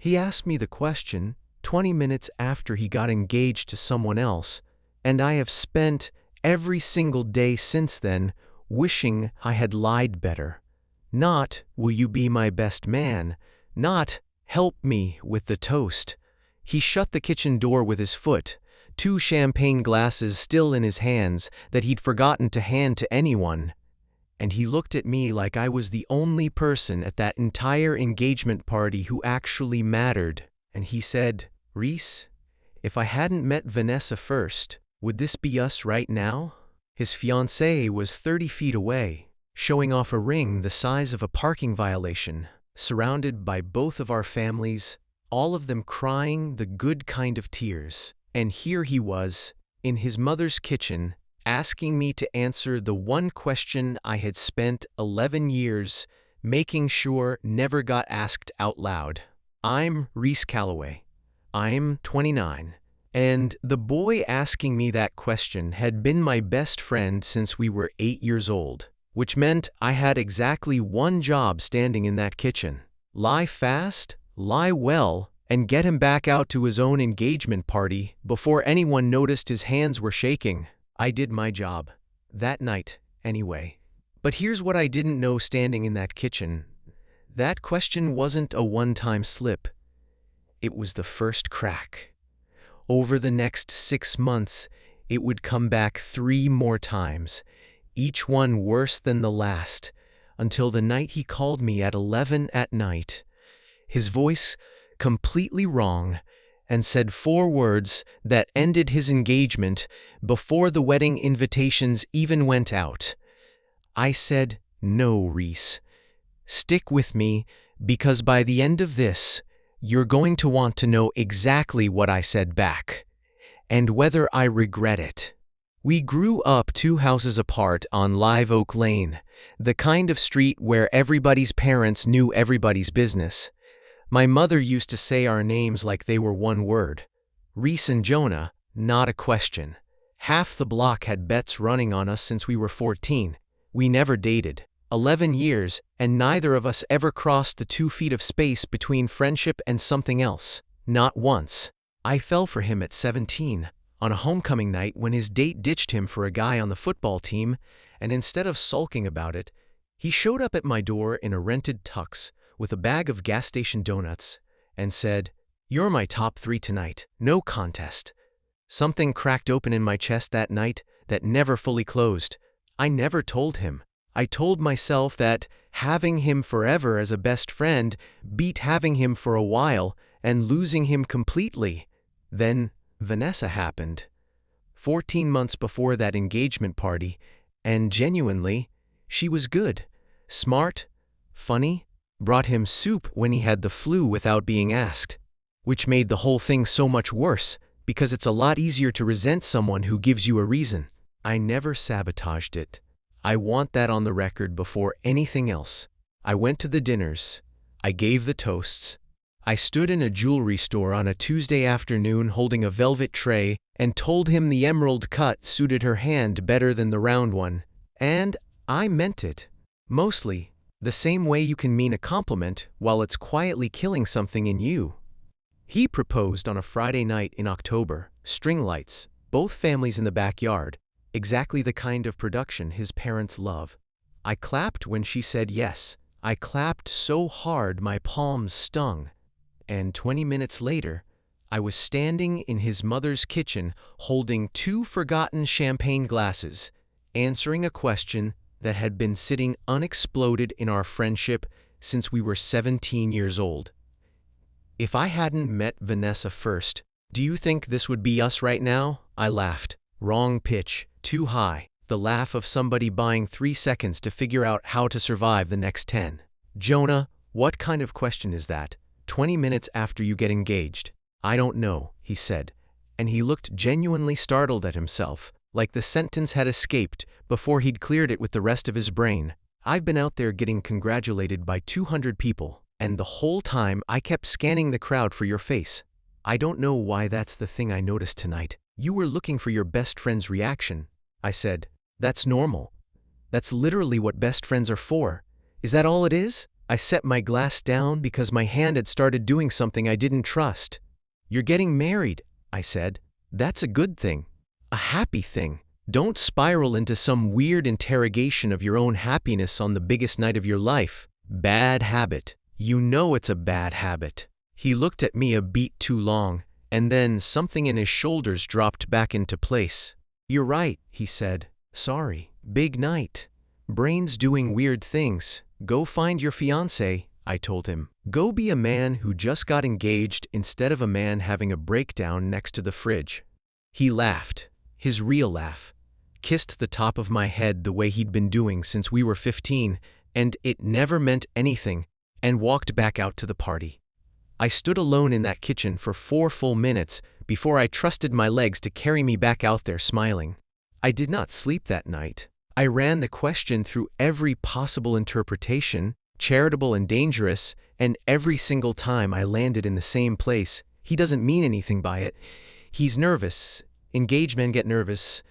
He asked me the question 20 minutes after he got engaged to someone else, and I have spent every single day since then wishing I had lied better. Not, will you be my best man? Not, help me with the toast. He shut the kitchen door with his foot, 2 champagne glasses still in his hands that he'd forgotten to hand to anyone. And he looked at me like I was the only person at that entire engagement party who actually mattered. And he said, "Reese, if I hadn't met Vanessa first, would this be us right now?" His fiancée was 30 feet away, showing off a ring the size of a parking violation, surrounded by both of our families, all of them crying the good kind of tears. And here he was, in his mother's kitchen, asking me to answer the one question I had spent 11 years making sure never got asked out loud. I'm Reese Calloway. I'm 29. And the boy asking me that question had been my best friend since we were 8 years old, which meant I had exactly one job standing in that kitchen. Lie fast, lie well, and get him back out to his own engagement party before anyone noticed his hands were shaking. I did my job. That night, anyway. But here's what I didn't know standing in that kitchen. That question wasn't a one-time slip. It was the first crack. Over the next 6 months, it would come back 3 more times, each one worse than the last, until the night he called me at 11 at night. His voice completely wrong, and said 4 words that ended his engagement before the wedding invitations even went out. I said, "No, Reese. Stick with me, because by the end of this, you're going to want to know exactly what I said back, and whether I regret it." We grew up 2 houses apart on Live Oak Lane, the kind of street where everybody's parents knew everybody's business. My mother used to say our names like they were one word. Reese and Jonah, not a question. Half the block had bets running on us since we were 14. We never dated. 11 years, and neither of us ever crossed the 2 feet of space between friendship and something else. Not once. I fell for him at 17, on a homecoming night when his date ditched him for a guy on the football team, and instead of sulking about it, he showed up at my door in a rented tux, with a bag of gas station donuts, and said, "You're my top 3 tonight, no contest." Something cracked open in my chest that night that never fully closed. I never told him. I told myself that having him forever as a best friend beat having him for a while and losing him completely. Then Vanessa happened. 14 months before that engagement party, and genuinely, she was good, smart, funny, brought him soup when he had the flu without being asked, which made the whole thing so much worse, because it's a lot easier to resent someone who gives you a reason. I never sabotaged it. I want that on the record before anything else. I went to the dinners. I gave the toasts. I stood in a jewelry store on a Tuesday afternoon holding a velvet tray and told him the emerald cut suited her hand better than the round one. And I meant it. Mostly. The same way you can mean a compliment while it's quietly killing something in you. He proposed on a Friday night in October, string lights, both families in the backyard, exactly the kind of production his parents love. I clapped when she said yes. I clapped so hard my palms stung. And 20 minutes later, I was standing in his mother's kitchen holding 2 forgotten champagne glasses, answering a question that had been sitting unexploded in our friendship since we were 17 years old. If I hadn't met Vanessa first, do you think this would be us right now? I laughed. Wrong pitch, too high. The laugh of somebody buying 3 seconds to figure out how to survive the next 10. Jonah, what kind of question is that? 20 minutes after you get engaged. I don't know, he said, and he looked genuinely startled at himself, like the sentence had escaped before he'd cleared it with the rest of his brain. I've been out there getting congratulated by 200 people, and the whole time I kept scanning the crowd for your face. I don't know why that's the thing I noticed tonight. You were looking for your best friend's reaction. I said, "That's normal. That's literally what best friends are for. Is that all it is?" I set my glass down because my hand had started doing something I didn't trust. "You're getting married," I said. "That's a good thing. A happy thing. Don't spiral into some weird interrogation of your own happiness on the biggest night of your life. Bad habit. You know it's a bad habit." He looked at me a beat too long, and then something in his shoulders dropped back into place. "You're right," he said. "Sorry. Big night. Brain's doing weird things. Go find your fiancé," I told him. "Go be a man who just got engaged instead of a man having a breakdown next to the fridge." He laughed, his real laugh, kissed the top of my head the way he'd been doing since we were 15, and it never meant anything, and walked back out to the party. I stood alone in that kitchen for 4 full minutes before I trusted my legs to carry me back out there smiling. I did not sleep that night. I ran the question through every possible interpretation, charitable and dangerous, and every single time I landed in the same place. He doesn't mean anything by it. He's nervous. Engaged men get nervous.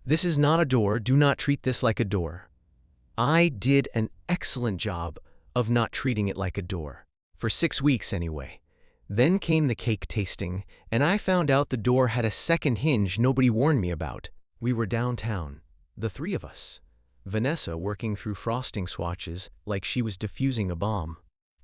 This is not a door. Do not treat this like a door. I did an excellent job of not treating it like a door. For 6 weeks anyway. Then came the cake tasting, and I found out the door had a second hinge nobody warned me about. We were downtown, the 3 of us. Vanessa working through frosting swatches like she was defusing a bomb.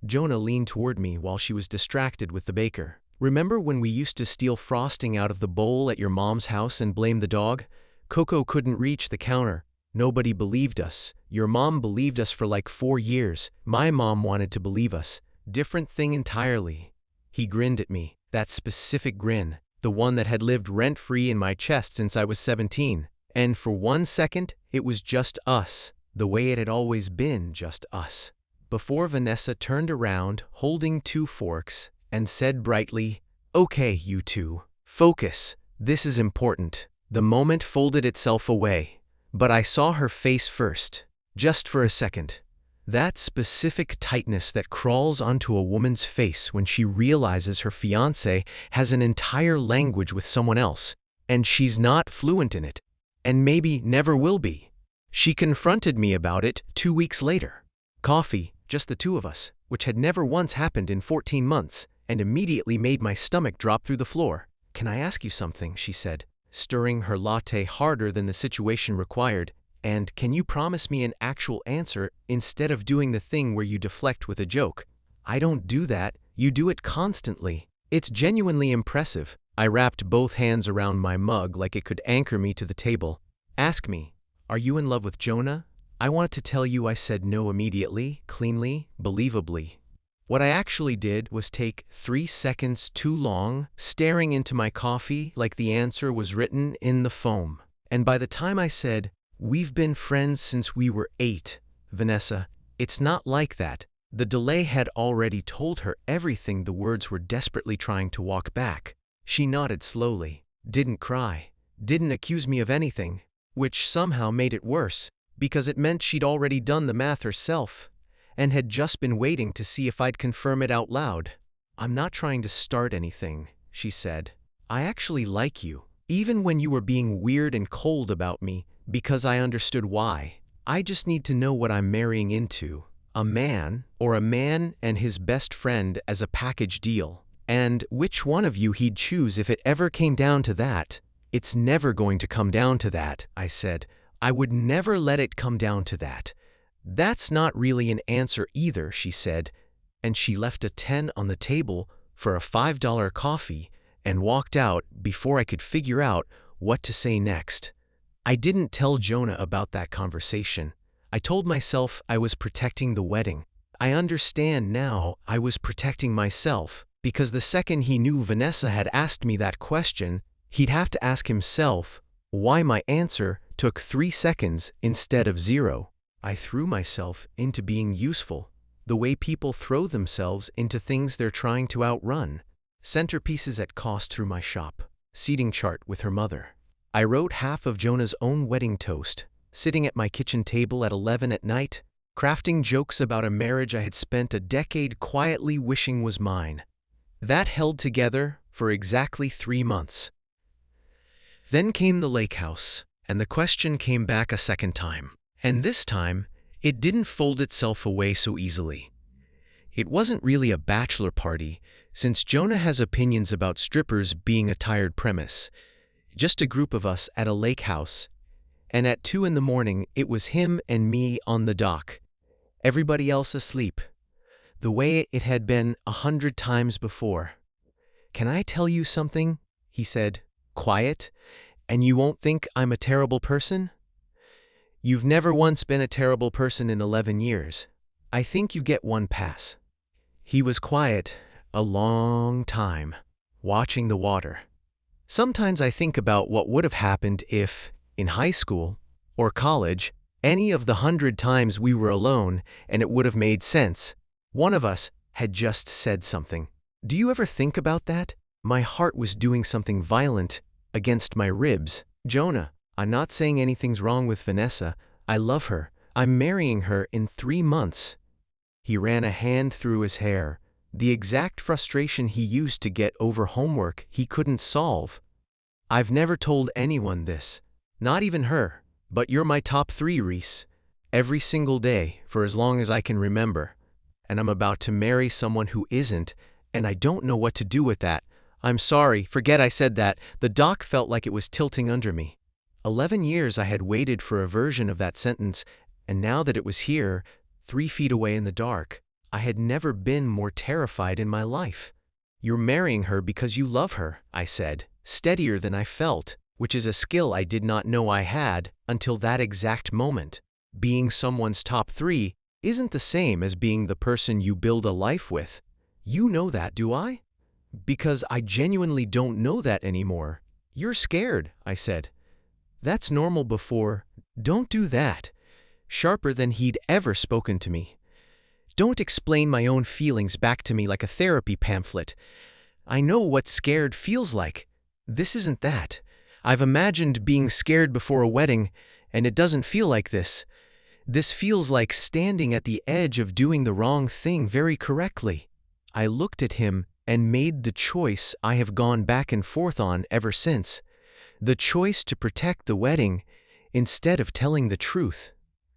Jonah leaned toward me while she was distracted with the baker. "Remember when we used to steal frosting out of the bowl at your mom's house and blame the dog? Coco couldn't reach the counter. Nobody believed us. Your mom believed us for like 4 years. My mom wanted to believe us. Different thing entirely." He grinned at me, that specific grin, the one that had lived rent-free in my chest since I was 17. And for 1 second, it was just us, the way it had always been just us. Before Vanessa turned around, holding 2 forks, and said brightly, "Okay, you two, focus. This is important." The moment folded itself away, but I saw her face first, just for a second. That specific tightness that crawls onto a woman's face when she realizes her fiancé has an entire language with someone else, and she's not fluent in it, and maybe never will be. She confronted me about it 2 weeks later. Coffee, just the 2 of us, which had never once happened in 14 months, and immediately made my stomach drop through the floor. "Can I ask you something?" she said, stirring her latte harder than the situation required. "And can you promise me an actual answer instead of doing the thing where you deflect with a joke?" "I don't do that. You do it constantly. It's genuinely impressive." I wrapped both hands around my mug like it could anchor me to the table. "Ask me, are you in love with Jonah?" I wanted to tell you I said no immediately, cleanly, believably. What I actually did was take 3 seconds too long, staring into my coffee like the answer was written in the foam. And by the time I said, "We've been friends since we were 8, Vanessa, it's not like that," the delay had already told her everything the words were desperately trying to walk back. She nodded slowly, didn't cry, didn't accuse me of anything, which somehow made it worse, because it meant she'd already done the math herself, and had just been waiting to see if I'd confirm it out loud. "I'm not trying to start anything," she said. "I actually like you, even when you were being weird and cold about me, because I understood why. I just need to know what I'm marrying into. A man, or a man and his best friend as a package deal, and which one of you he'd choose if it ever came down to that." "It's never going to come down to that," I said. "I would never let it come down to that." "That's not really an answer either," she said, and she left a 10 on the table for a $5 coffee and walked out before I could figure out what to say next. I didn't tell Jonah about that conversation. I told myself I was protecting the wedding. I understand now I was protecting myself, because the second he knew Vanessa had asked me that question, he'd have to ask himself why my answer took 3 seconds instead of 0. I threw myself into being useful, the way people throw themselves into things they're trying to outrun. Centerpieces at cost through my shop. Seating chart with her mother. I wrote half of Jonah's own wedding toast, sitting at my kitchen table at 11 at night, crafting jokes about a marriage I had spent a decade quietly wishing was mine. That held together for exactly 3 months. Then came the lake house, and the question came back a second time. And this time, it didn't fold itself away so easily. It wasn't really a bachelor party, since Jonah has opinions about strippers being a tired premise. Just a group of us at a lake house, and at 2 in the morning it was him and me on the dock. Everybody else asleep, the way it had been 100 times before. "Can I tell you something?" he said, quiet, "and you won't think I'm a terrible person?" "You've never once been a terrible person in 11 years. I think you get one pass." He was quiet a long time, watching the water. Sometimes I think about what would have happened if, in high school or college, any of the 100 times we were alone and it would have made sense, one of us had just said something. Do you ever think about that? My heart was doing something violent against my ribs. "Jonah, I'm not saying anything's wrong with Vanessa. I love her. I'm marrying her in 3 months." He ran a hand through his hair, the exact frustration he used to get over homework he couldn't solve. "I've never told anyone this, not even her, but you're my top 3, Reese. Every single day, for as long as I can remember. And I'm about to marry someone who isn't, and I don't know what to do with that. I'm sorry, forget I said that." The dock felt like it was tilting under me. 11 years I had waited for a version of that sentence, and now that it was here, 3 feet away in the dark, I had never been more terrified in my life. "You're marrying her because you love her," I said, steadier than I felt, which is a skill I did not know I had until that exact moment. Being someone's top 3 isn't the same as being the person you build a life with. You know that, do I? Because I genuinely don't know that anymore. "You're scared," I said. "That's normal before." "Don't do that." Sharper than he'd ever spoken to me. "Don't explain my own feelings back to me like a therapy pamphlet. I know what scared feels like. This isn't that. I've imagined being scared before a wedding, and it doesn't feel like this. This feels like standing at the edge of doing the wrong thing very correctly." I looked at him and made the choice I have gone back and forth on ever since. The choice to protect the wedding instead of telling the truth.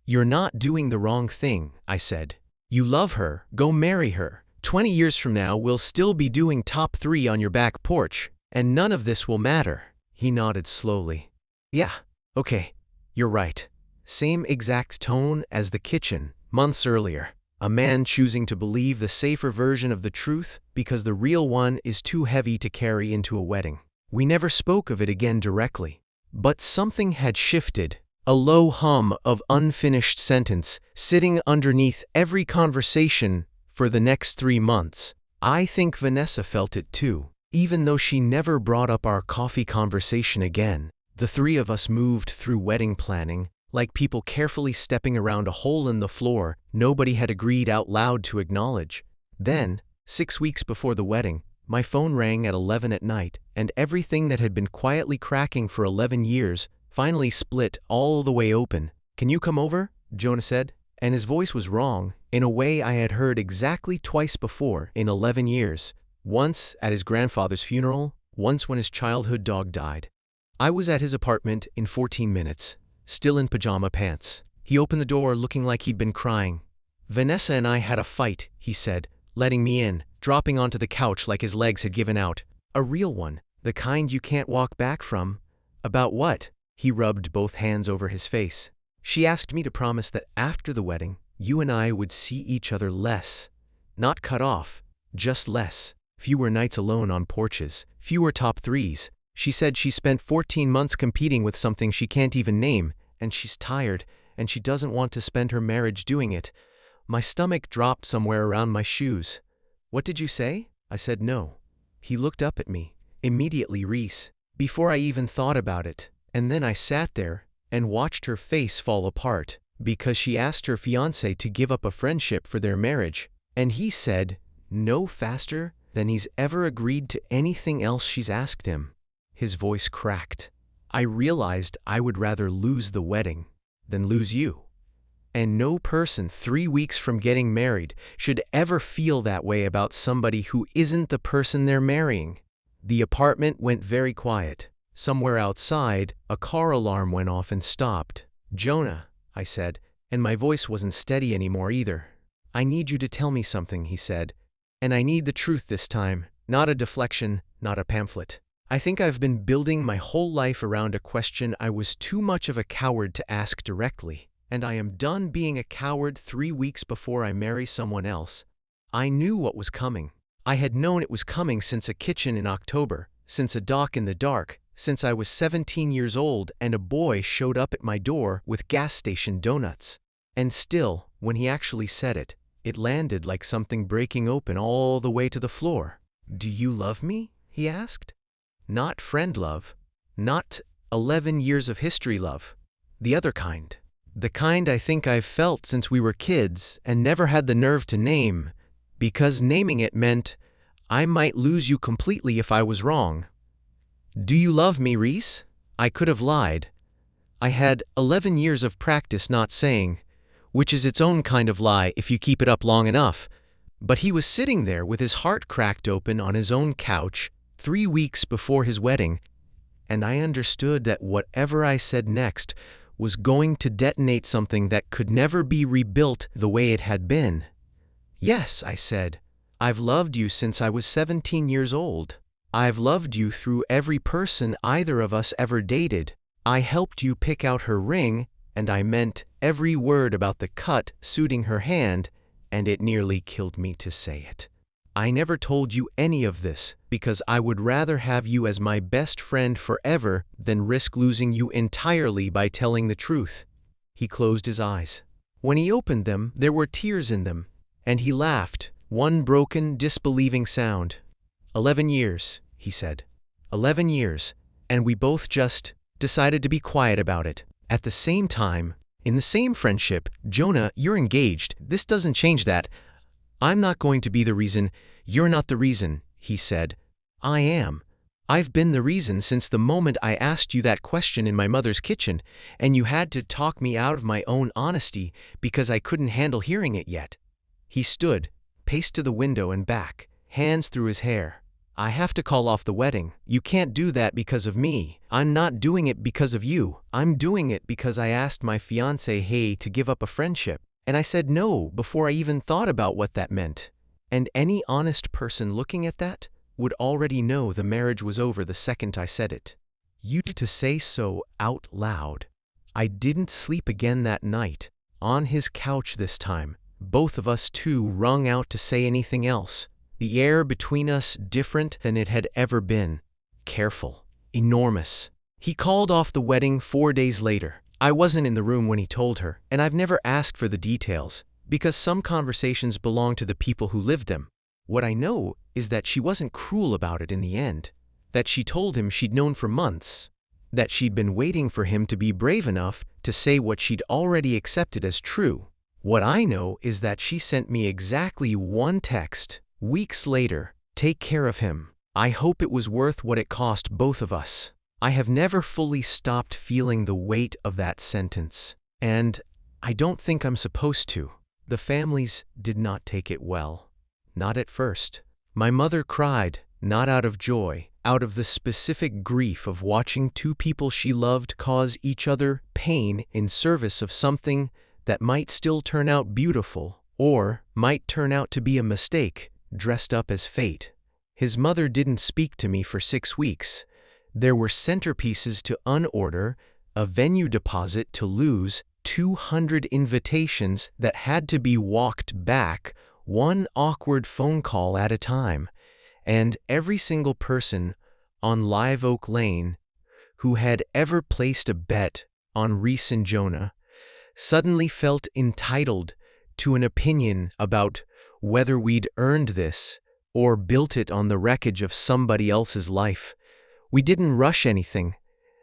"You're not doing the wrong thing," I said. "You love her, go marry her. 20 years from now we'll still be doing top 3 on your back porch, and none of this will matter." He nodded slowly. "Yeah, okay, you're right." Same exact tone as the kitchen, months earlier. A man choosing to believe the safer version of the truth because the real one is too heavy to carry into a wedding. We never spoke of it again directly, but something had shifted. A low hum of unfinished sentence sitting underneath every conversation for the next 3 months. I think Vanessa felt it too, even though she never brought up our coffee conversation again. The 3 of us moved through wedding planning, like people carefully stepping around a hole in the floor nobody had agreed out loud to acknowledge. Then, 6 weeks before the wedding, my phone rang at 11 at night, and everything that had been quietly cracking for 11 years finally split all the way open. "Can you come over?" Jonah said, and his voice was wrong, in a way I had heard exactly twice before in 11 years. Once at his grandfather's funeral, once when his childhood dog died. I was at his apartment in 14 minutes, still in pajama pants. He opened the door looking like he'd been crying. "Vanessa and I had a fight," he said, letting me in, dropping onto the couch like his legs had given out. "A real one, the kind you can't walk back from." "About what?" He rubbed both hands over his face. "She asked me to promise that after the wedding, you and I would see each other less. Not cut off, just less. Fewer nights alone on porches, fewer top 3s. She said she spent 14 months competing with something she can't even name, and she's tired, and she doesn't want to spend her marriage doing it." My stomach dropped somewhere around my shoes. "What did you say?" I said no. He looked up at me. "Immediately, Reese." Before I even thought about it. And then I sat there and watched her face fall apart, because she asked her fiancé to give up a friendship for their marriage. And he said no faster than he's ever agreed to anything else she's asked him. His voice cracked. I realized I would rather lose the wedding than lose you. And no person 3 weeks from getting married should ever feel that way about somebody who isn't the person they're marrying. The apartment went very quiet. Somewhere outside, a car alarm went off and stopped. "Jonah," I said, and my voice wasn't steady anymore either. I need you to tell me something, he said. And I need the truth this time, not a deflection, not a pamphlet. I think I've been building my whole life around a question I was too much of a coward to ask directly, and I am done being a coward 3 weeks before I marry someone else. I knew what was coming. I had known it was coming since a kitchen in October, since a dock in the dark, since I was 17 years old and a boy showed up at my door with gas station donuts. And still, when he actually said it, it landed like something breaking open all the way to the floor. "Do you love me?" he asked. Not friend love, not 11 years of history love, the other kind. The kind I think I've felt since we were kids and never had the nerve to name, because naming it meant I might lose you completely if I was wrong. "Do you love me, Reese?" I could have lied. I had 11 years of practice not saying, which is its own kind of lie if you keep it up long enough. But he was sitting there with his heart cracked open on his own couch, 3 weeks before his wedding, and I understood that whatever I said next was going to detonate something that could never be rebuilt the way it had been. "Yes," I said, "I've loved you since I was 17 years old. I've loved you through every person either of us ever dated. I helped you pick out her ring, and I meant every word about the cut suiting her hand, and it nearly killed me to say it. I never told you any of this because I would rather have you as my best friend forever than risk losing you entirely by telling the truth." He closed his eyes. When he opened them, there were tears in them, and he laughed, one broken, disbelieving sound. 11 years, he said. 11 years, and we both just decided to be quiet about it. At the same time, in the same friendship, "Jonah, you're engaged. This doesn't change that. I'm not going to be the reason. You're not the reason," he said. "I am. I've been the reason since the moment I asked you that question in my mother's kitchen, and you had to talk me out of my own honesty because I couldn't handle hearing it yet." He stood, paced to the window and back, hands through his hair. "I have to call off the wedding. You can't do that because of me. I'm not doing it because of you. I'm doing it because I asked my fiancé Hay to give up a friendship. And I said no before I even thought about what that meant. And any honest person looking at that would already know the marriage was over the second I said it." You to say so out loud. I didn't sleep again that night, on his couch this time, both of us too wrung out to say anything else. The air between us different than it had ever been. Careful. Enormous. He called off the wedding 4 days later. I wasn't in the room when he told her, and I've never asked for the details, because some conversations belong to the people who lived them. What I know is that she wasn't cruel about it in the end, that she told him she'd known for months, that she'd been waiting for him to be brave enough to say what she'd already accepted as true. What I know is that she sent me exactly one text, weeks later: "Take care of him. I hope it was worth what it cost both of us." I have never fully stopped feeling the weight of that sentence, and I don't think I'm supposed to. The families did not take it well. Not at first. My mother cried, not out of joy, out of the specific grief of watching two people she loved cause each other pain in service of something that might still turn out beautiful, or might turn out to be a mistake, dressed up as fate. His mother didn't speak to me for 6 weeks. There were centerpieces to unorder, a venue deposit to lose, 200 invitations that had to be walked back, one awkward phone call at a time, and every single person on Live Oak Lane who had ever placed a bet on Reese and Jonah suddenly felt entitled to an opinion about whether we'd earned this or built it on the wreckage of somebody else's life. We didn't rush anything,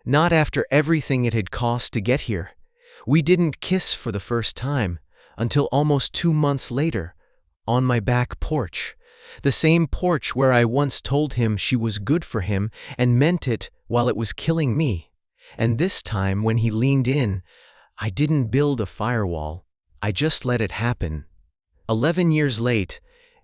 not after everything it had cost to get here. We didn't kiss for the first time until almost 2 months later, on my back porch, the same porch where I once told him she was good for him and meant it while it was killing me. And this time when he leaned in, I didn't build a firewall, I just let it happen. 11 years late,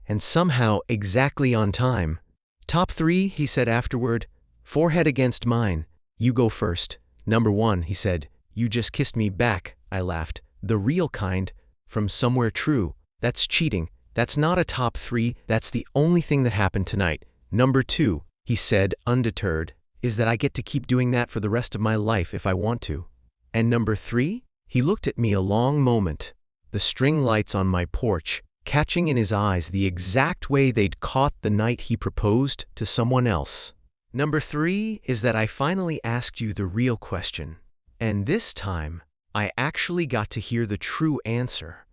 and somehow exactly on time. "Top 3, he said afterward, forehead against mine. "You go first." "Number 1, he said. "You just kissed me back," I laughed. "The real kind, from somewhere true." That's cheating. That's not a top 3, that's the only thing that happened tonight. Number 2, he said, undeterred, is that I get to keep doing that for the rest of my life if I want to. And number 3, he looked at me a long moment, the string lights on my porch, catching in his eyes the exact way they'd caught the night he proposed to someone else. Number 3 is that I finally asked you the real question. And this time, I actually got to hear the true answer.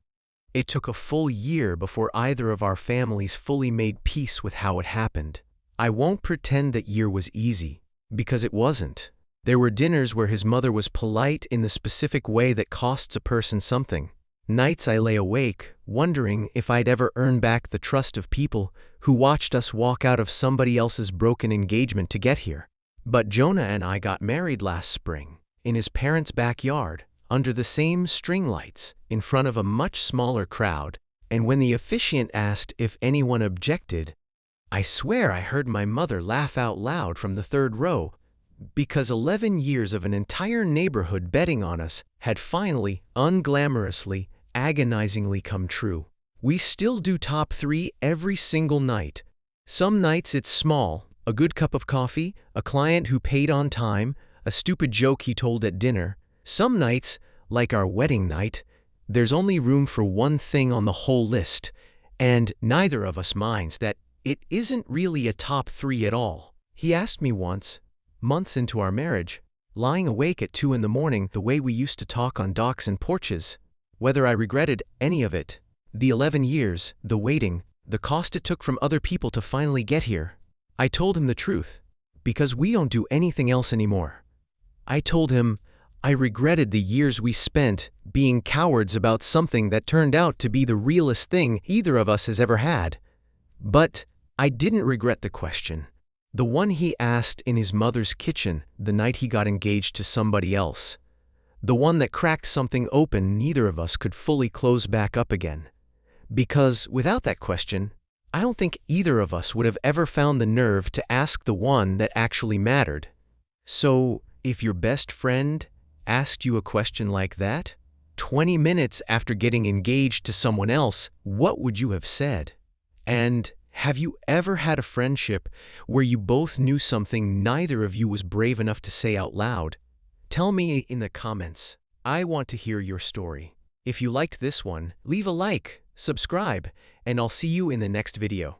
It took a full year before either of our families fully made peace with how it happened. I won't pretend that year was easy, because it wasn't. There were dinners where his mother was polite in the specific way that costs a person something. Nights I lay awake, wondering if I'd ever earn back the trust of people who watched us walk out of somebody else's broken engagement to get here. But Jonah and I got married last spring, in his parents' backyard, under the same string lights, in front of a much smaller crowd, and when the officiant asked if anyone objected, I swear I heard my mother laugh out loud from the third row, because 11 years of an entire neighborhood betting on us had finally, unglamorously, agonizingly come true. We still do top 3 every single night. Some nights it's small, a good cup of coffee, a client who paid on time, a stupid joke he told at dinner. Some nights, like our wedding night, there's only room for one thing on the whole list, and neither of us minds that it isn't really a top 3 at all. He asked me once, months into our marriage, lying awake at 2 in the morning the way we used to talk on docks and porches, whether I regretted any of it. The 11 years, the waiting, the cost it took from other people to finally get here. I told him the truth, because we don't do anything else anymore. I told him I regretted the years we spent being cowards about something that turned out to be the realest thing either of us has ever had. But I didn't regret the question. The one he asked in his mother's kitchen the night he got engaged to somebody else. The one that cracked something open neither of us could fully close back up again. Because without that question, I don't think either of us would have ever found the nerve to ask the one that actually mattered. So, if your best friend asked you a question like that, 20 minutes after getting engaged to someone else, what would you have said? And have you ever had a friendship where you both knew something neither of you was brave enough to say out loud? Tell me in the comments. I want to hear your story. If you liked this one, leave a like, subscribe, and I'll see you in the next video.